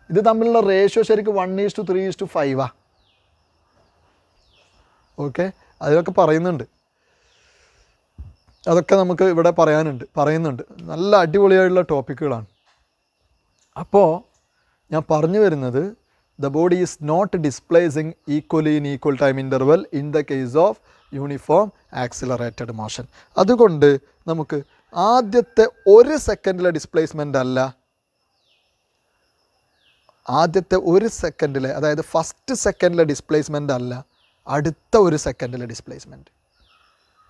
ഇത് തമ്മിലുള്ള റേഷ്യോ ശരിക്കും 1:3:5. ഓക്കെ. അതിലൊക്കെ പറയുന്നുണ്ട്. അതൊക്കെ നമുക്ക് ഇവിടെ പറയുന്നുണ്ട്. നല്ല അടിപൊളിയായിട്ടുള്ള ടോപ്പിക്കുകളാണ്. അപ്പോൾ ഞാൻ പറഞ്ഞു വരുന്നത്, the body is not displacing equally in equal time interval in the case of uniform accelerated motion. അതുകൊണ്ട് നമുക്ക് ആദ്യത്തെ 1 സെക്കൻഡിലെ ഡിസ്പ്ലേസ്മെൻ്റ് അല്ല, ആദ്യത്തെ 1 സെക്കൻഡിലെ, അതായത് ഫസ്റ്റ് സെക്കൻഡിലെ ഡിസ്പ്ലേസ്മെൻ്റ് അല്ല, അടുത്ത 1 സെക്കൻഡിലെ ഡിസ്പ്ലേസ്മെൻറ്റ്.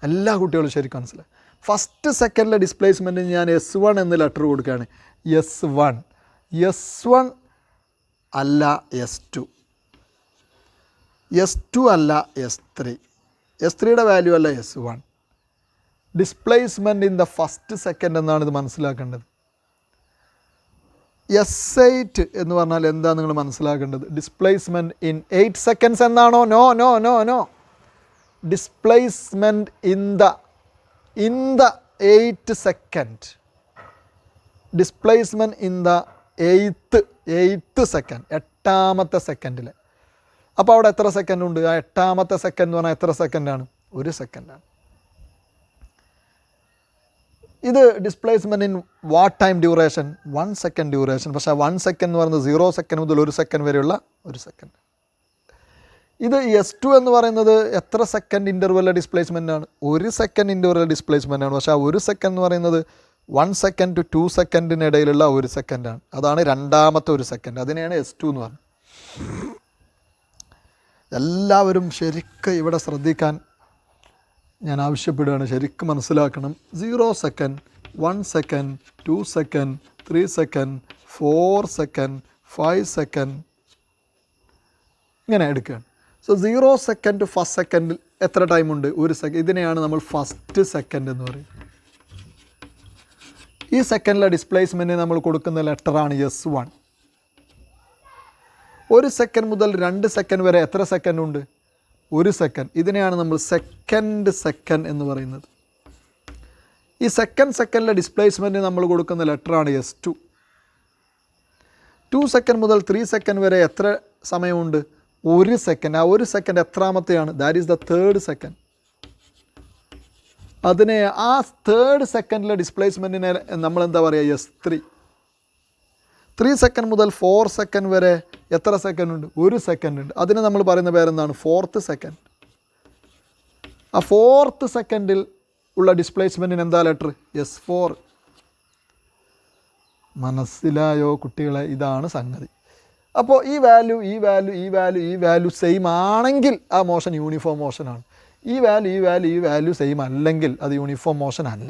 എല്ലാ കുട്ടികളും ശരിക്കും മനസ്സിലായി. ഫസ്റ്റ് സെക്കൻഡിലെ ഡിസ്പ്ലേസ്മെൻറ്റ് ഞാൻ S1 എന്ന് ലെറ്റർ കൊടുക്കുകയാണ്. S1 അല്ല S2, S2 അല്ല S3, S3യുടെ വാല്യൂ അല്ല S1. Displacement in the first second എന്നാണ് ഇത് മനസ്സിലാക്കേണ്ടത്. S8 എന്ന് പറഞ്ഞാൽ എന്താ നിങ്ങൾ മനസ്സിലാക്കേണ്ടത്? ഡിസ്പ്ലേസ്മെൻറ്റ് ഇൻ 8 സെക്കൻഡ്സ് എന്നാണോ? No. Displacement in the 8 second. Displacement in the 8th second, 8ാമത്തെ സെക്കൻഡിൽ. അപ്പോൾ അവിടെ എത്ര സെക്കൻഡ് ഉണ്ട്? ആ 8ാമത്തെ സെക്കൻഡ് എന്ന് പറഞ്ഞാൽ എത്ര സെക്കൻഡാണ്? 1 സെക്കൻഡാണ്. ഇത് displacement in what time duration? 1 second duration. പക്ഷേ 1 സെക്കൻഡ് എന്ന് പറയുന്നത് 0 സെക്കൻഡ് മുതൽ 1 സെക്കൻഡ് വരെയുള്ള 1 സെക്കൻഡ്. ഇത് S2 എന്ന് പറയുന്നത് എത്ര സെക്കൻഡ് ഇൻ്റർവെല്ലിലെ ഡിസ്പ്ലേസ്മെൻ്റ് ആണ്? 1 സെക്കൻഡ് ഇൻ്റർവെല്ലിലെ ഡിസ്പ്ലേസ്മെൻ്റ് ആണ്. പക്ഷേ ആ 1 സെക്കൻഡ് എന്ന് പറയുന്നത് 1 സെക്കൻഡ് ടു 2 സെക്കൻഡിനിടയിലുള്ള 1 സെക്കൻഡാണ്. അതാണ് രണ്ടാമത്തെ 1 സെക്കൻഡ്. അതിനെയാണ് S2 എന്ന് പറയുന്നത്. എല്ലാവരും ശരിക്കും ഇവിടെ ശ്രദ്ധിക്കാൻ ഞാൻ ആവശ്യപ്പെടുകയാണ്. ശരിക്കും മനസ്സിലാക്കണം. 0 second, 1 second, 2 second, 3 second, 4 second, 5 second, ഇങ്ങനെ എടുക്കുകയാണ്. സോ 0 സെക്കൻഡ് ടു ഫസ്റ്റ് സെക്കൻഡിൽ എത്ര ടൈമുണ്ട്? 1 സെക്കൻഡ്. ഇതിനെയാണ് നമ്മൾ ഫസ്റ്റ് സെക്കൻഡ് എന്ന് പറയും. ഈ സെക്കൻഡിലെ ഡിസ്പ്ലേസ്മെൻറ്റിന് നമ്മൾ കൊടുക്കുന്ന ലെറ്ററാണ് S1. 1 സെക്കൻഡ് മുതൽ 2 സെക്കൻഡ് വരെ എത്ര സെക്കൻഡ് ഉണ്ട്? 1 സെക്കൻഡ്. ഇതിനെയാണ് നമ്മൾ സെക്കൻഡ് എന്ന് പറയുന്നത്. ഈ സെക്കൻഡിലെ ഡിസ്പ്ലേസ്മെൻറ്റിന് നമ്മൾ കൊടുക്കുന്ന ലെറ്ററാണ് S2. 2 സെക്കൻഡ് മുതൽ 3 സെക്കൻഡ് വരെ എത്ര സമയമുണ്ട്? 1 സെക്കൻഡ്. ആ 1 സെക്കൻഡ് എത്രാമത്തെയാണ്? That is the third second. അതിനെ ആ തേർഡ് സെക്കൻഡിലെ ഡിസ്പ്ലേസ്മെൻറ്റിനെ നമ്മൾ എന്താ പറയുക? S3. 3 സെക്കൻഡ് മുതൽ 4 സെക്കൻഡ് വരെ എത്ര സെക്കൻഡ് ഉണ്ട്? 1 സെക്കൻഡ് ഉണ്ട്. അതിന് നമ്മൾ പറയുന്ന പേരെന്താണ്? Fourth second. ആ ഫോർത്ത് സെക്കൻഡിൽ ഉള്ള ഡിസ്പ്ലേസ്മെൻറ്റിന് എന്താ ലെറ്റർ? S4. മനസ്സിലായോ കുട്ടികളെ? ഇതാണ് സംഗതി. അപ്പോൾ ഈ വാല്യൂ സെയിം ആണെങ്കിൽ ആ മോഷൻ യൂണിഫോം മോഷനാണ്. ഈ വാല്യൂ സെയിം അല്ലെങ്കിൽ അത് യൂണിഫോം മോഷൻ അല്ല.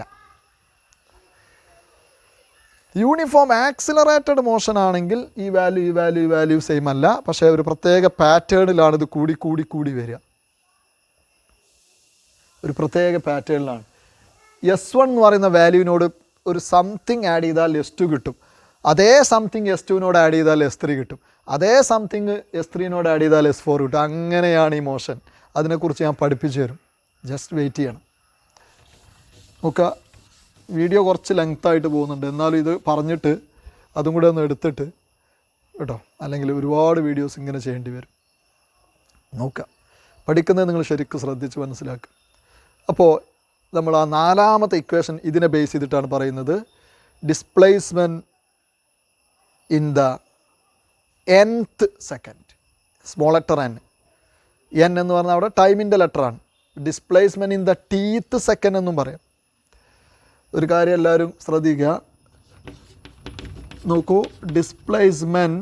യൂണിഫോം ആക്സിലറേറ്റഡ് മോഷൻ ആണെങ്കിൽ ഈ വാല്യൂ സെയിം അല്ല. പക്ഷേ ഒരു പ്രത്യേക പാറ്റേണിലാണ് ഇത് കൂടി വരിക. ഒരു പ്രത്യേക പാറ്റേണിലാണ്. S1 എന്ന് പറയുന്ന വാല്യൂവിനോട് ഒരു സംതിങ് ആഡ് ചെയ്താൽ S2 കിട്ടും. അതേ സംതിങ് S2വിനോട് ആഡ് ചെയ്താൽ S3 കിട്ടും. അതേ സംതിങ് S3നോട് ആഡ് ചെയ്താൽ S4 കിട്ടും. അങ്ങനെയാണ് ഈ മോഷൻ. അതിനെക്കുറിച്ച് ഞാൻ പഠിപ്പിച്ചു തരും. ജസ്റ്റ് വെയിറ്റ് ചെയ്യണം. നോക്കുക, വീഡിയോ കുറച്ച് ലെങ്ത്തായിട്ട് പോകുന്നുണ്ട്. എന്നാലും ഇത് പറഞ്ഞിട്ട് അതും കൂടെ ഒന്ന് എടുത്തിട്ട് കേട്ടോ, അല്ലെങ്കിൽ ഒരുപാട് വീഡിയോസ് ഇങ്ങനെ ചെയ്യേണ്ടി വരും. നോക്കുക, പഠിക്കുന്നത് നിങ്ങൾ ശരിക്കും ശ്രദ്ധിച്ച് മനസ്സിലാക്കുക. അപ്പോൾ നമ്മൾ ആ 4ാമത്തെ ഇക്വേഷൻ ഇതിനെ ബേസ് ചെയ്തിട്ടാണ് പറയുന്നത്. Displacement in the nth second, small letter n എന്ന് പറഞ്ഞാൽ അവിടെ ടൈമിൻ്റെ ലെറ്ററാണ്. Displacement in the tth second എന്നും പറയാം. ഒരു കാര്യം എല്ലാവരും ശ്രദ്ധിക്കുക. നോക്കൂ, ഡിസ്പ്ലേസ്മെൻറ്റ്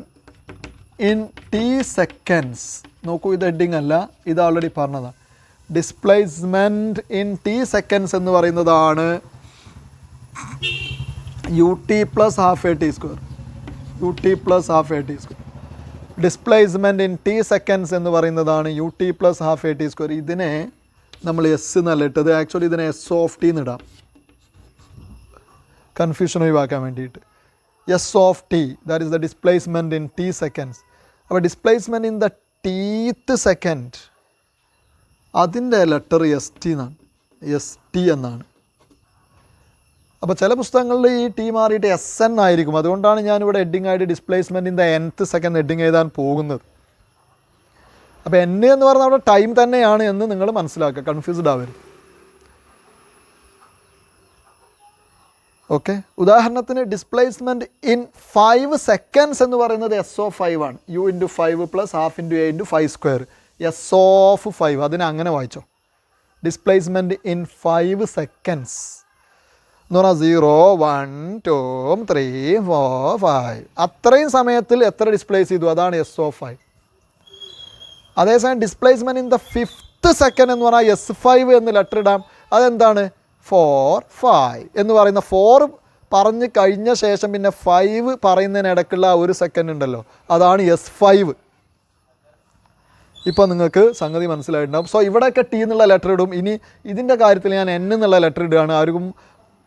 ഇൻ T സെക്കൻഡ്സ്. നോക്കൂ, ഇത് ഹെഡിങ് അല്ല, ഇത് ഓൾറെഡി പറഞ്ഞതാണ്. ഡിസ്പ്ലേസ്മെൻറ്റ് ഇൻ T സെക്കൻഡ്സ് എന്ന് പറയുന്നതാണ് ut + ½ AT². ut + ½ AT². Displacement in T seconds എന്ന് പറയുന്നതാണ് ut + ½ AT². ഇതിനെ നമ്മൾ S എന്നല്ല ഇട്ടത്. ആക്ച്വലി ഇതിനെ S(t) എന്നിടാം, കൺഫ്യൂഷൻ ഒഴിവാക്കാൻ വേണ്ടിയിട്ട്. S(t), that is the displacement in T seconds. അപ്പോൾ displacement in the tth second, അതിൻ്റെ ലെറ്റർ ST എന്നാണ്. അപ്പോൾ ചില പുസ്തകങ്ങളിൽ ഈ T മാറിയിട്ട് SN ആയിരിക്കും. അതുകൊണ്ടാണ് ഞാനിവിടെ ഹെഡിങ് ആയിട്ട് displacement in the nth second heading എഴുതാൻ പോകുന്നത്. അപ്പോൾ N എന്ന് പറഞ്ഞാൽ അവിടെ ടൈം തന്നെയാണ് എന്ന് നിങ്ങൾ മനസ്സിലാക്കുക, കൺഫ്യൂസ്ഡ് ആവരുത്. ഓക്കെ, ഉദാഹരണത്തിന് ഡിസ്പ്ലേസ്മെൻറ്റ് ഇൻ 5 സെക്കൻഡ്സ് എന്ന് പറയുന്നത് S(5) ആണ്. U × 5 + ½ × A × 5². S(5). അതിനെ അങ്ങനെ വായിച്ചോ. ഡിസ്പ്ലേസ്മെൻറ്റ് ഇൻ 5 സെക്കൻഡ്സ് എന്ന് പറഞ്ഞാൽ 0, 1, 2, 3, 4, 5. അത്രയും സമയത്തിൽ എത്ര ഡിസ്പ്ലേസ് ചെയ്തു? അതാണ് S(5). അതേസമയം displacement in the 5th second എന്ന് പറഞ്ഞാൽ S(5) എന്ന് ലെറ്റർ ഇടാം. അതെന്താണ്? 4, 5 എന്ന് പറയുന്ന 4 പറഞ്ഞ് കഴിഞ്ഞ ശേഷം പിന്നെ 5 പറയുന്നതിനിടയ്ക്കുള്ള ആ 1 സെക്കൻഡ് ഉണ്ടല്ലോ, അതാണ് S(5). ഇപ്പോൾ നിങ്ങൾക്ക് സംഗതി മനസ്സിലായിട്ടുണ്ടാകും. സോ ഇവിടെയൊക്കെ T എന്നുള്ള ലെറ്റർ ഇടും. ഇനി ഇതിൻ്റെ കാര്യത്തിൽ ഞാൻ N എന്നുള്ള ലെറ്റർ ഇടുകയാണ്. ആർക്കും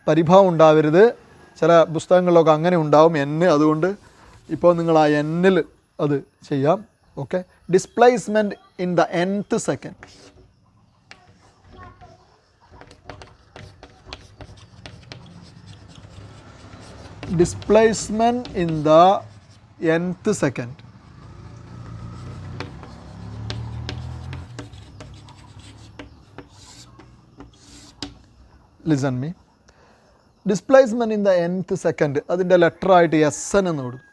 പരിഭവം ഉണ്ടാവരുത്. ചില പുസ്തകങ്ങളിലൊക്കെ അങ്ങനെ ഉണ്ടാവും N. അതുകൊണ്ട് ഇപ്പോൾ നിങ്ങൾ ആ N-ൽ അത് ചെയ്യാം. Okay, displacement in the nth second. Displacement in the nth second. Listen me. Displacement in the nth second, അതിൻ്റെ ലെറ്റർ ആയിട്ട് SN എന്ന് കൊടുക്കും.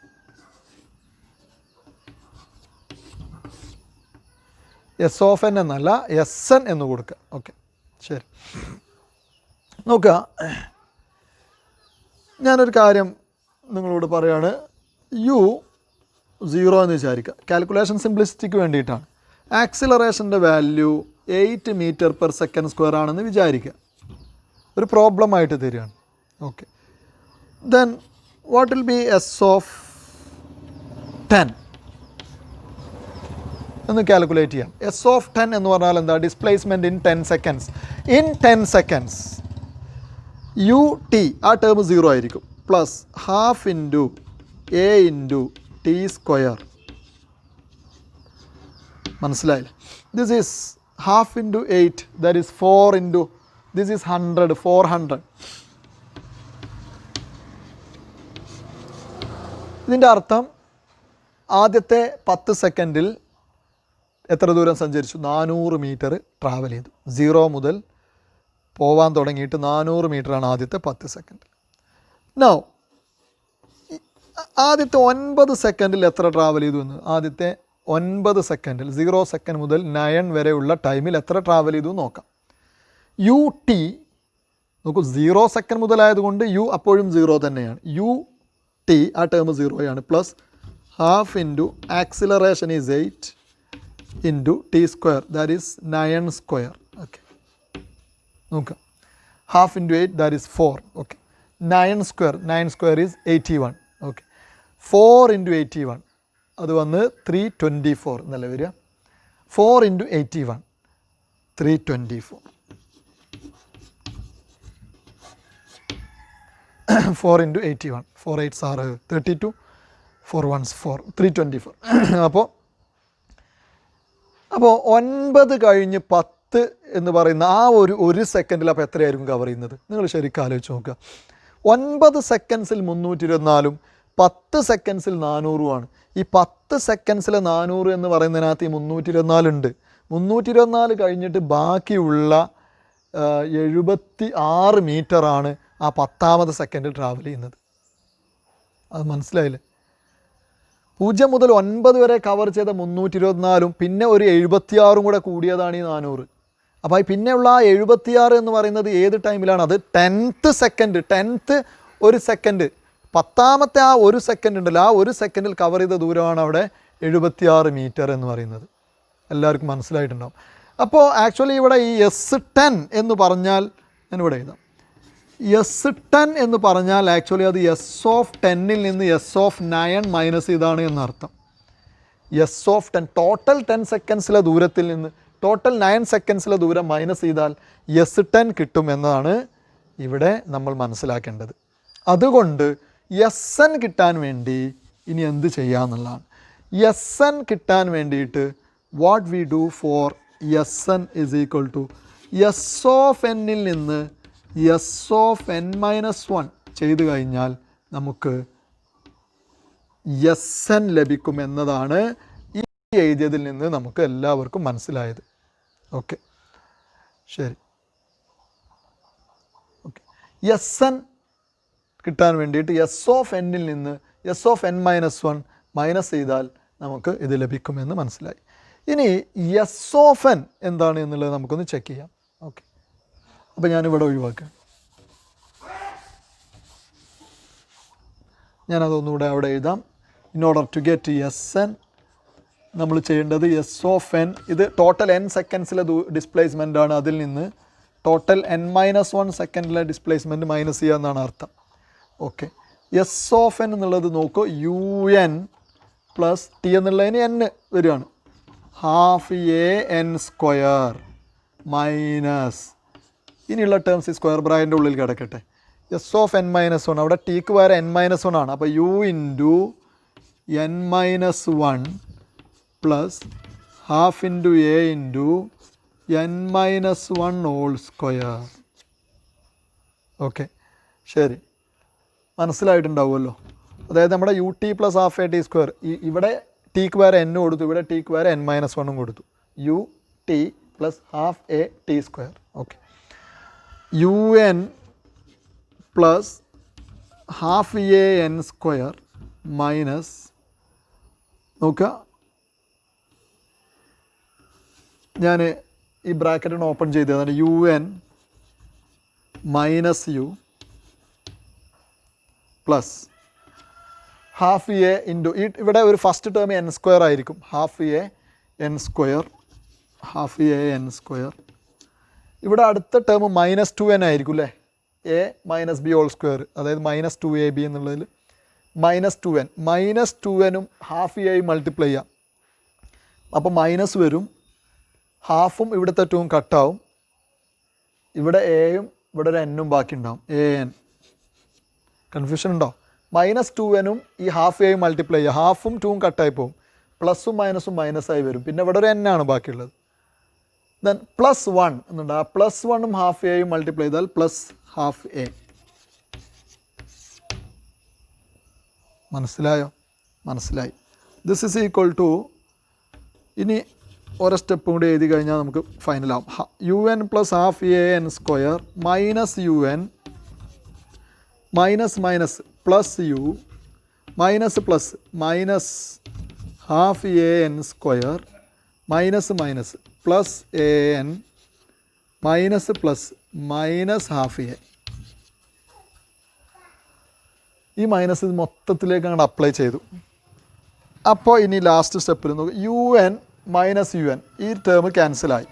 S(n) എന്നല്ല, SN എന്ന് കൊടുക്കുക. ഓക്കെ, ശരി. നോക്കുക, ഞാനൊരു കാര്യം നിങ്ങളോട് പറയാണ്. U 0 എന്ന് വിചാരിക്കുക. കാൽക്കുലേഷൻ സിംപ്ലിസിറ്റിക്ക് വേണ്ടിയിട്ടാണ്. ആക്സിലറേഷൻ്റെ വാല്യൂ 8 m/s² ആണെന്ന് വിചാരിക്കുക. ഒരു പ്രോബ്ലം ആയിട്ട് തരികയാണ്. Okay, then what will be S(10)? ഒന്ന് കാൽക്കുലേറ്റ് ചെയ്യാം. എസ് ഓഫ് 10 എന്ന് പറഞ്ഞാൽ എന്താ? Displacement in 10 seconds. In 10 seconds u t ആ ടേം 0 ആയിരിക്കും, plus half into a into t square. മനസ്സിലായില്ല? This is half into 8, that is 4 into this is 100, 400. ഇതിൻ്റെ അർത്ഥം ആദ്യത്തെ 10 സെക്കൻഡിൽ എത്ര ദൂരം സഞ്ചരിച്ചു? 400 മീറ്റർ ട്രാവൽ ചെയ്തു. 0 മുതൽ പോവാൻ തുടങ്ങിയിട്ട് 400 മീറ്ററാണ് ആദ്യത്തെ 10 സെക്കൻഡിൽ. നൗ ആദ്യത്തെ 9 സെക്കൻഡിൽ എത്ര ട്രാവൽ ചെയ്തു എന്ന്? ആദ്യത്തെ 9 സെക്കൻഡിൽ 0 സെക്കൻഡ് മുതൽ 9 വരെയുള്ള ടൈമിൽ എത്ര ട്രാവൽ ചെയ്തു നോക്കാം. യു ടി നോക്കൂ, 0 സെക്കൻഡ് മുതലായതുകൊണ്ട് യു അപ്പോഴും 0 തന്നെയാണ്. യു ടി ആ term 0 plus half into acceleration is 8 into t square, that is 9 square. Okay, നോക്കാം. Half into 8 that is 4. Okay, 9 square is 81. Okay, 4 into 81 അത് വന്ന് 324 എന്നല്ല വരിക. 4 into 81 324. 4 into 81 4 8s are 32, 4 1s 4, 324. അപ്പോൾ 9 കഴിഞ്ഞ് 10 എന്ന് പറയുന്ന ആ ഒരു സെക്കൻഡിൽ അപ്പോൾ എത്രയായിരിക്കും കവർ ചെയ്യുന്നത്? നിങ്ങൾ ശരിക്കും ആലോചിച്ച് നോക്കുക. 9 സെക്കൻഡ്സിൽ 324 10 സെക്കൻഡ്സിൽ 400 ഈ 10 സെക്കൻഡ്സിൽ 400 എന്ന് പറയുന്നതിനകത്ത് ഈ 324 ഉണ്ട്. 324 കഴിഞ്ഞിട്ട് ബാക്കിയുള്ള 76 മീറ്ററാണ് ആ 10ാമത്തെ സെക്കൻഡിൽ ട്രാവൽ ചെയ്യുന്നത്. അത് മനസ്സിലായില്ലേ? 0 മുതൽ 9 വരെ കവർ ചെയ്ത 324 പിന്നെ ഒരു 76 കൂടെ കൂടിയതാണ് ഈ 400. അപ്പോൾ പിന്നെയുള്ള ആ 76 എന്ന് പറയുന്നത് ഏത് ടൈമിലാണ്? അത് 10th സെക്കൻഡ്, 10th ഒരു സെക്കൻഡ്, 10ാമത്തെ ആ ഒരു സെക്കൻഡ് ഉണ്ടല്ലോ, ആ ഒരു സെക്കൻഡിൽ കവർ ചെയ്ത ദൂരമാണ് അവിടെ 76 മീറ്റർ എന്ന് പറയുന്നത്. എല്ലാവർക്കും മനസ്സിലായിട്ടുണ്ടാവും. അപ്പോൾ ആക്ച്വലി ഇവിടെ ഈ S10 എന്ന് പറഞ്ഞാൽ ഞാനിവിടെ എഴുതാം. S10 എന്ന് പറഞ്ഞാൽ ആക്ച്വലി അത് എസ് ഓഫ് 10ൽ നിന്ന് എസ് ഓഫ് 9 മൈനസ് ചെയ്താണ് എന്നർത്ഥം. എസ് ഓഫ് 10 ടോട്ടൽ 10 സെക്കൻഡ്സിലെ ദൂരത്തിൽ നിന്ന് ടോട്ടൽ 9 സെക്കൻഡ്സിലെ ദൂരം മൈനസ് ചെയ്താൽ S10 കിട്ടും എന്നതാണ് ഇവിടെ നമ്മൾ മനസ്സിലാക്കേണ്ടത്. അതുകൊണ്ട് SN കിട്ടാൻ വേണ്ടി ഇനി എന്ത് ചെയ്യാമെന്നുള്ളതാണ്. SN കിട്ടാൻ വേണ്ടിയിട്ട് what we do for SN is equal to S of എന്നിൽ നിന്ന് എസ് ഓഫ് n-1 ചെയ്തു കഴിഞ്ഞാൽ നമുക്ക് SN ലഭിക്കും എന്നതാണ് ഈ എഴുതിയതിൽ നിന്ന് നമുക്ക് എല്ലാവർക്കും മനസ്സിലായത്. ഓക്കെ, ശരി. ഓക്കെ, SN കിട്ടാൻ വേണ്ടിയിട്ട് എസ് ഓഫ് എന്നിൽ നിന്ന് എസ് ഓഫ് n-1 മൈനസ് ചെയ്താൽ നമുക്ക് ഇത് ലഭിക്കുമെന്ന് മനസ്സിലായി. ഇനി എസ് ഓഫ് n എന്താണ് എന്നുള്ളത് നമുക്കൊന്ന് ചെക്ക് ചെയ്യാം. ഓക്കെ, അപ്പോൾ ഞാനിവിടെ ഒഴിവാക്കാം. ഞാനതൊന്നുകൂടെ അവിടെ എഴുതാം. In order to get SN നമ്മൾ ചെയ്യേണ്ടത് എസ് ഓഫ് n, ഇത് ടോട്ടൽ n സെക്കൻഡ്സിലെ ഡിസ്പ്ലേസ്മെൻ്റ് ആണ്. അതിൽ നിന്ന് ടോട്ടൽ n-1 സെക്കൻഡിലെ ഡിസ്പ്ലേസ്മെൻറ്റ് മൈനസ് ചെയ്യുക എന്നാണ് അർത്ഥം. ഓക്കെ, എസ് ഓഫ് n എന്നുള്ളത് നോക്കൂ, UN പ്ലസ് ടി എന്നുള്ളതിന് n വരികയാണ്. ഹാഫ് AN² മൈനസ് ഇനിയുള്ള ടേംസ് ഈ സ്ക്വയർ ബ്രാക്കറ്റിൻ്റെ ഉള്ളിൽ കിടക്കട്ടെ. എസ് ഓഫ് n-1 അവിടെ ടിക്ക് വരെ n-1 ആണ്. അപ്പോൾ U into n-1 plus half into A into n-1 whole square. Okay, ശരി, മനസ്സിലായിട്ടുണ്ടാവുമല്ലോ. അതായത് നമ്മുടെ U T plus half A T square, ഇവിടെ ടിക്ക് വരെ n കൊടുത്തു, ഇവിടെ ടിക്ക് വരെ n-1 കൊടുത്തു. U T plus half A T square. Okay, UN plus half AN² minus നോക്കുക, ഞാൻ ഈ ബ്രാക്കറ്റിന് ഓപ്പൺ ചെയ്തതാണ്. UN minus U plus half A into ഇവിടെ ഒരു ഫസ്റ്റ് ടേം n² ആയിരിക്കും. Half AN², half AN². ഇവിടെ അടുത്ത ടേം -2n ആയിരിക്കും അല്ലേ? A minus B whole square, അതായത് -2AB എന്നുള്ളതിൽ -2n. -2n half A multiply ചെയ്യാം. അപ്പോൾ മൈനസ് വരും, ഹാഫും ഇവിടുത്തെ 2ഉം കട്ടാവും, ഇവിടെ എയും ഇവിടെ ഒരു എന്നും ബാക്കി ഉണ്ടാവും, an. കൺഫ്യൂഷൻ ഉണ്ടോ? -2nഉം ഈ ഹാഫ് എയും മൾട്ടിപ്ലൈ ചെയ്യുക, ഹാഫും 2ഉം കട്ടായി പോകും, പ്ലസും മൈനസും മൈനസായി വരും, പിന്നെ ഇവിടെ ഒരു n ആണ് ബാക്കിയുള്ളത്. ദെൻ +1 എന്നുണ്ട്, ആ +1ഉം ഹാഫ് എയും മൾട്ടിപ്ലൈ ചെയ്താൽ +12a. മനസ്സിലായോ? മനസ്സിലായി. ദിസ് ഈസ് ഈക്വൽ ടു, ഇനി ഓരോ സ്റ്റെപ്പും കൂടി എഴുതി കഴിഞ്ഞാൽ നമുക്ക് ഫൈനലാവും. un + ½ an² -un minus minus plus u minus plus -12an² minus minus plus an minus plus -12a. ഈ മൈനസ് ഇത് മൊത്തത്തിലേക്ക് അങ്ങോട്ട് അപ്ലൈ ചെയ്തു. അപ്പോൾ ഇനി ലാസ്റ്റ് സ്റ്റെപ്പിൽ നോക്കുക, un -un ഈ ടേം ക്യാൻസലായി,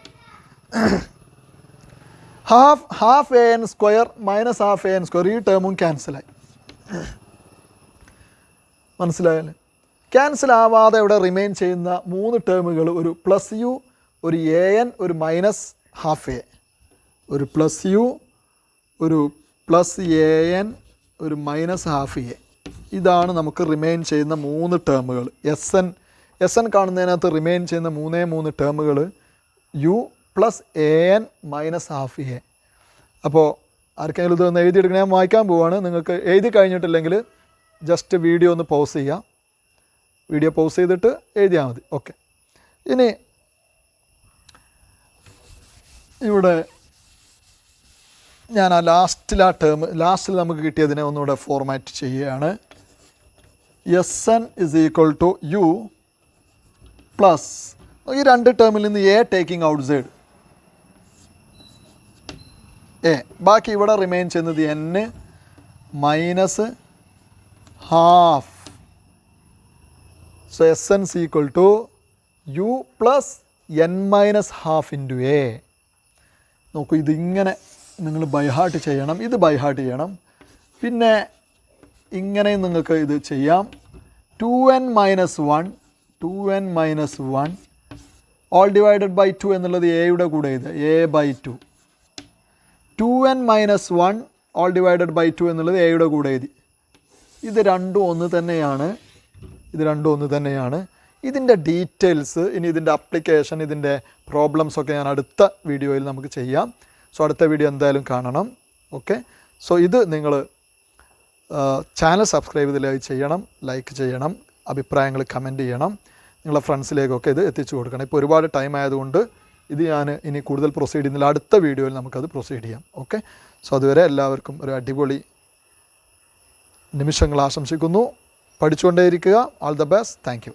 ഹാഫ് an² -12an² ഈ ടേമും ക്യാൻസലായി. മനസ്സിലായല്ലേ? ക്യാൻസൽ ആവാതെ ഇവിടെ റിമെയിൻ ചെയ്യുന്ന 3 ടേമുകൾ, ഒരു +u, ഒരു an, ഒരു -12a, ഒരു +u, ഒരു +an, ഒരു -12a. ഇതാണ് നമുക്ക് റിമെയിൻ ചെയ്യുന്ന 3 ടേമുകൾ. എൻ കാണുന്നതിനകത്ത് റിമെയിൻ ചെയ്യുന്ന 3 ടേമുകൾ u + an -12a. അപ്പോൾ ആർക്കെങ്കിലും ഇതൊന്ന് എഴുതിയെടുക്കണം, ഞാൻ വായിക്കാൻ പോവുകയാണ്. നിങ്ങൾക്ക് എഴുതി കഴിഞ്ഞിട്ടില്ലെങ്കിൽ ജസ്റ്റ് വീഡിയോ ഒന്ന് പൗസ് ചെയ്യുക, വീഡിയോ പൗസ് ചെയ്തിട്ട് എഴുതിയാൽ മതി. ഓക്കെ, ഇനി ഇവിടെ ഞാൻ ആ ലാസ്റ്റിൽ നമുക്ക് കിട്ടിയതിനെ ഒന്നുകൂടെ ഫോർമാറ്റ് ചെയ്യുകയാണ്. Sn = u പ്ലസ് ഈ 2 ടേമിൽ നിന്ന് a ടേക്കിംഗ് ഔട്ട്സൈഡ് a, ബാക്കി ഇവിടെ റിമെയിൻ ചെയ്യുന്നത് n -12. So Sn = u + n-12 × a. നോക്കൂ, ഇതിങ്ങനെ നിങ്ങൾ ബൈഹാർട്ട് ചെയ്യണം, ഇത് ബൈഹാർട്ട് ചെയ്യണം. പിന്നെ ഇങ്ങനെയും നിങ്ങൾക്ക് ഇത് ചെയ്യാം. 2n - 1 all divided by 2 എന്നുള്ളത് എയുടെ കൂടെ എഴുതുക, a/2. 2n - 1 all divided by 2 എന്നുള്ളത് എയുടെ കൂടെ എഴുതി. ഇത് രണ്ടും ഒന്ന് തന്നെയാണ്. ഇതിൻ്റെ ഡീറ്റെയിൽസ്, ഇനി ഇതിൻ്റെ അപ്ലിക്കേഷൻ, ഇതിൻ്റെ പ്രോബ്ലംസ് ഒക്കെ ഞാൻ അടുത്ത വീഡിയോയിൽ നമുക്ക് ചെയ്യാം. സോ അടുത്ത വീഡിയോ എന്തായാലും കാണണം. ഓക്കെ, സോ ഇത് നിങ്ങൾ ചാനൽ സബ്സ്ക്രൈബ് ചെയ്യണം, ലൈക്ക് ചെയ്യണം, അഭിപ്രായങ്ങൾ കമൻറ്റ് ചെയ്യണം, നിങ്ങളുടെ ഫ്രണ്ട്സിലേക്കൊക്കെ ഇത് എത്തിച്ചു കൊടുക്കണം. ഇപ്പോൾ ഒരുപാട് ടൈം ആയതുകൊണ്ട് ഇത് ഞാൻ ഇനി കൂടുതൽ പ്രൊസീഡ് ചെയ്യുന്നില്ല, അടുത്ത വീഡിയോയിൽ നമുക്കത് പ്രൊസീഡ് ചെയ്യാം. ഓക്കെ, സോ അതുവരെ എല്ലാവർക്കും ഒരു അടിപൊളി നിമിഷങ്ങൾ ആശംസിക്കുന്നു. പഠിച്ചുകൊണ്ടേയിരിക്കുക. All the best. Thank U.